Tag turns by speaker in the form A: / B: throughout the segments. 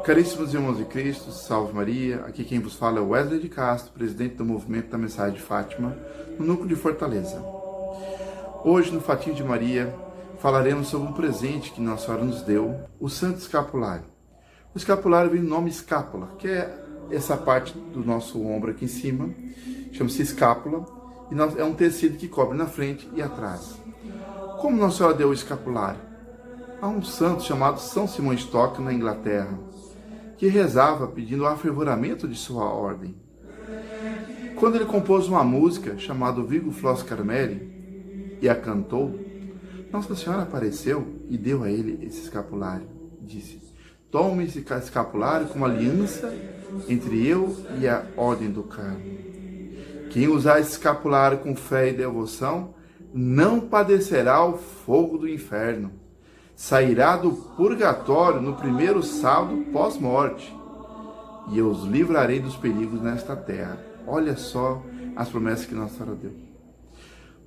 A: Caríssimos irmãos de Cristo, salve Maria, aqui quem vos fala é o Wesley de Castro, presidente do Movimento da Mensagem de Fátima, no núcleo de Fortaleza. Hoje, no Fatinho de Maria, falaremos sobre um presente que Nossa Senhora nos deu, o Santo Escapulário. O escapulário vem do nome escápula, que é essa parte do nosso ombro aqui em cima, chama-se escápula, e é um tecido que cobre na frente e atrás. Como Nossa Senhora deu o escapulário? Há um santo chamado São Simão Stock, na Inglaterra, que rezava pedindo o afervoramento de sua ordem. Quando ele compôs uma música chamada Virgo Flos Carmeli e a cantou, Nossa Senhora apareceu e deu a ele esse escapulário. Disse: tome esse escapulário como aliança entre eu e a ordem do Carmo. Quem usar esse escapulário com fé e devoção não padecerá o fogo do inferno. Sairá do purgatório no primeiro sábado pós-morte, e eu os livrarei dos perigos nesta terra. Olha só as promessas que Nossa Senhora deu.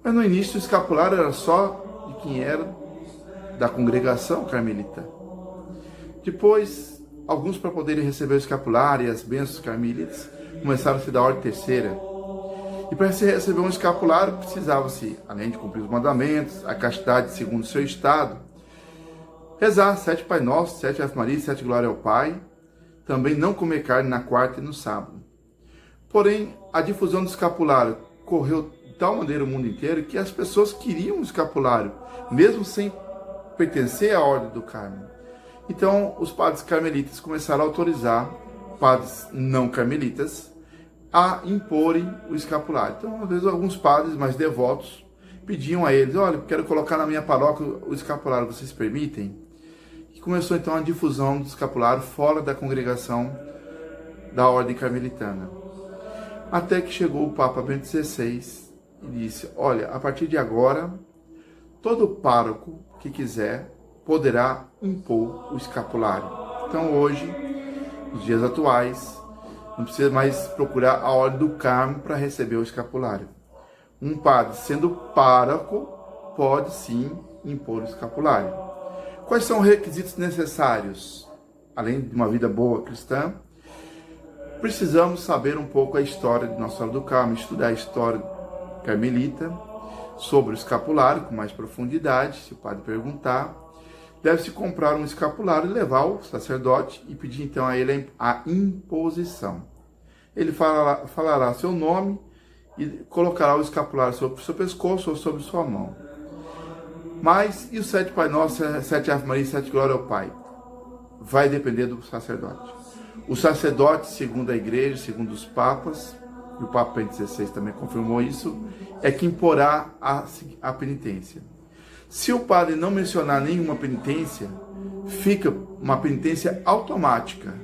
A: Mas no início o escapulário era só de quem era da congregação carmelita. Depois, alguns, para poderem receber o escapulário e as bênçãos carmelitas, começaram a se dar a ordem terceira. E para se receber um escapulário, precisava-se, além de cumprir os mandamentos, a castidade segundo o seu estado, rezar 7 Pai Nosso, 7 Ave Maria, 7 Glória ao Pai, também não comer carne na quarta e no sábado. Porém, a difusão do escapulário correu de tal maneira o mundo inteiro que as pessoas queriam um escapulário, mesmo sem pertencer à Ordem do Carmo. Então, os padres carmelitas começaram a autorizar padres não carmelitas a imporem o escapulário. Então, às vezes, alguns padres mais devotos pediam a eles: olha, quero colocar na minha paróquia o escapulário, vocês permitem? E começou então a difusão do escapulário fora da congregação da ordem carmelitana. Até que chegou o Papa Bento XVI e disse: olha, a partir de agora, todo pároco que quiser poderá impor o escapulário. Então hoje, nos dias atuais, não precisa mais procurar a ordem do Carmo para receber o escapulário. Um padre, sendo pároco, pode sim impor o escapulário. Quais são os requisitos necessários? Além de uma vida boa cristã, precisamos saber um pouco a história de Nossa Senhora do Carmo, estudar a história carmelita, sobre o escapulário com mais profundidade, se o padre perguntar. Deve-se comprar um escapulário e levar ao sacerdote e pedir então a ele a imposição. Ele falará seu nome e colocará o escapulário sobre o seu pescoço ou sobre sua mão. Mas, e os 7 Pai Nosso, 7 Ave Maria e 7 Glória ao Pai? Vai depender do sacerdote. O sacerdote, segundo a igreja, segundo os papas, e o Papa Bento XVI também confirmou isso, é que imporá a penitência. Se o padre não mencionar nenhuma penitência, fica uma penitência automática.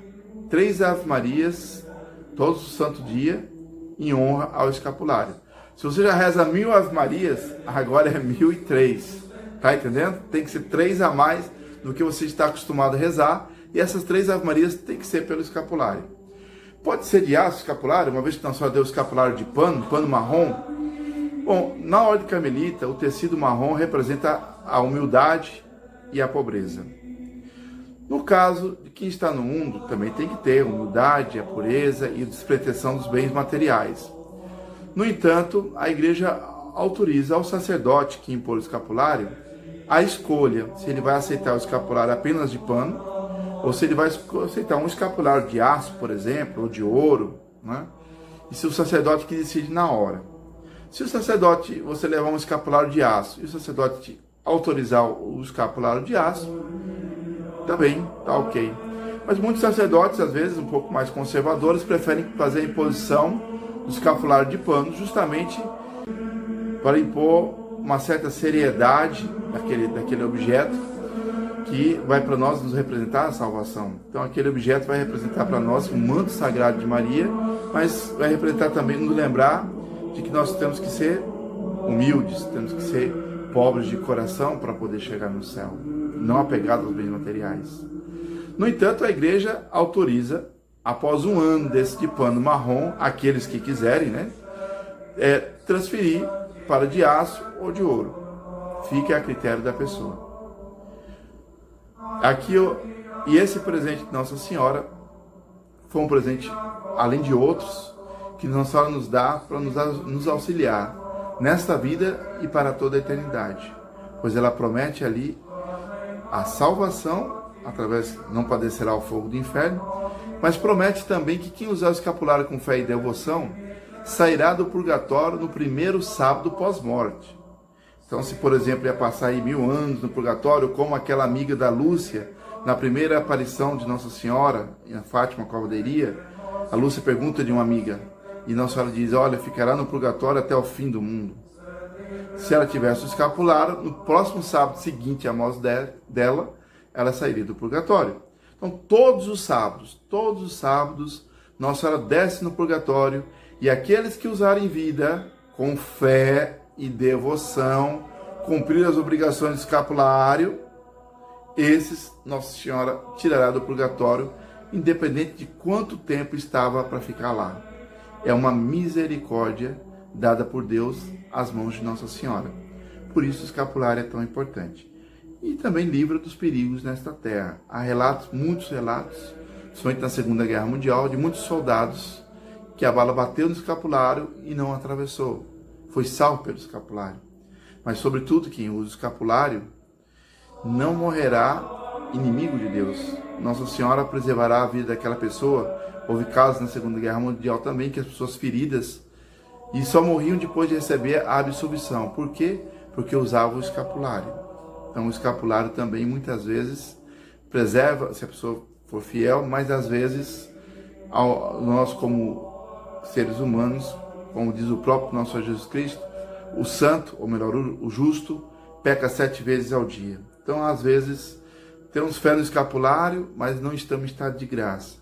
A: 3 Ave Marias, todos os santos dias, em honra ao escapulário. Se você já reza 1000 Ave Marias, agora é 1003. Tá entendendo? Tem que ser 3 a mais do que você está acostumado a rezar. E essas 3 Ave Marias tem que ser pelo escapulário. Pode ser de aço escapulário, uma vez que Nossa Senhora deu o escapulário de pano marrom. Bom, na ordem carmelita, o tecido marrom representa a humildade e a pobreza. No caso de quem está no mundo, também tem que ter a humildade, a pureza e a despretensão dos bens materiais. No entanto, a igreja autoriza ao sacerdote que impor o escapulário a escolha se ele vai aceitar o escapulário apenas de pano ou se ele vai aceitar um escapulário de aço, por exemplo, ou de ouro, né? E se o sacerdote que decide na hora. Se o sacerdote, você levar um escapulário de aço e o sacerdote autorizar o escapulário de aço, também tá ok. Mas muitos sacerdotes, às vezes um pouco mais conservadores, preferem fazer a imposição do escapulário de pano, justamente para impor uma certa seriedade daquele objeto que vai para nós nos representar a salvação. Então aquele objeto vai representar para nós o manto sagrado de Maria, mas vai representar também, nos lembrar de que nós temos que ser humildes, temos que ser pobres de coração para poder chegar no céu, não apegados aos bens materiais. No entanto, a igreja autoriza, após um ano desse de pano marrom, aqueles que quiserem, né, transferir para de aço ou de ouro. Fica a critério da pessoa. Aqui E esse presente de Nossa Senhora foi um presente, além de outros, que Nossa Senhora nos dá para nos auxiliar nesta vida e para toda a eternidade. Pois ela promete ali a salvação, através, não padecerá o fogo do inferno, mas promete também que quem usar o escapulário com fé e devoção sairá do purgatório no primeiro sábado pós-morte. Então, se por exemplo ia passar aí 1000 anos no purgatório, como aquela amiga da Lúcia, na primeira aparição de Nossa Senhora, em Fátima com a Calderia, a Lúcia pergunta de uma amiga, e Nossa Senhora diz, olha, ficará no purgatório até o fim do mundo. Se ela tivesse o escapulário, no próximo sábado seguinte à morte dela, ela sairia do purgatório. Então, todos os sábados, Nossa Senhora desce no purgatório, e aqueles que usarem vida com fé e devoção, cumprir as obrigações do escapulário, esses Nossa Senhora tirará do purgatório, independente de quanto tempo estava para ficar lá. É uma misericórdia dada por Deus às mãos de Nossa Senhora. Por isso o escapulário é tão importante. E também livra dos perigos nesta terra. Há relatos, muitos relatos, principalmente na Segunda Guerra Mundial, de muitos soldados que a bala bateu no escapulário e não atravessou. Foi salvo pelo escapulário. Mas, sobretudo, quem usa o escapulário não morrerá inimigo de Deus. Nossa Senhora preservará a vida daquela pessoa. Houve casos na Segunda Guerra Mundial também que as pessoas feridas e só morriam depois de receber a absolvição. Por quê? Porque usavam o escapulário. Então o escapulário também muitas vezes preserva, se a pessoa for fiel, mas às vezes nós como seres humanos, como diz o próprio nosso Senhor Jesus Cristo, o santo, ou melhor, o justo, peca 7 vezes ao dia. Então às vezes temos fé no escapulário, mas não estamos em estado de graça.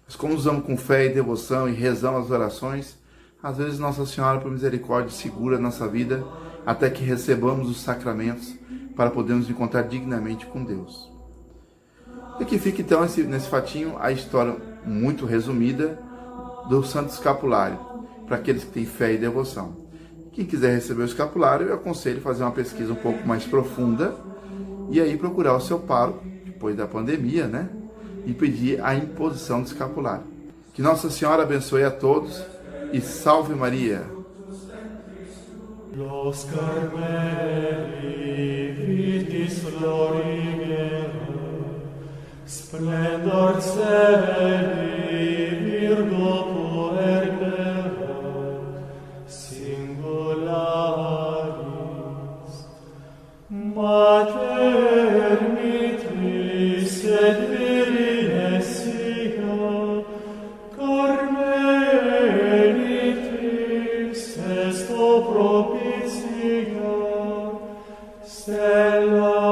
A: Mas como usamos com fé e devoção e rezamos as orações, às vezes Nossa Senhora, por misericórdia, segura a nossa vida até que recebamos os sacramentos para podermos encontrar dignamente com Deus. E aqui fica então nesse fatinho a história muito resumida do Santo Escapulário, para aqueles que têm fé e devoção. Quem quiser receber o escapulário, eu aconselho a fazer uma pesquisa um pouco mais profunda e aí procurar o seu pároco, depois da pandemia, né? E pedir a imposição do escapulário. Que Nossa Senhora abençoe a todos e salve Maria!
B: Los Carmeli vitis florigera, splendor celi virgo puerpera, singularis, mater mitris et virines sia, Carmelitis est propitia, stella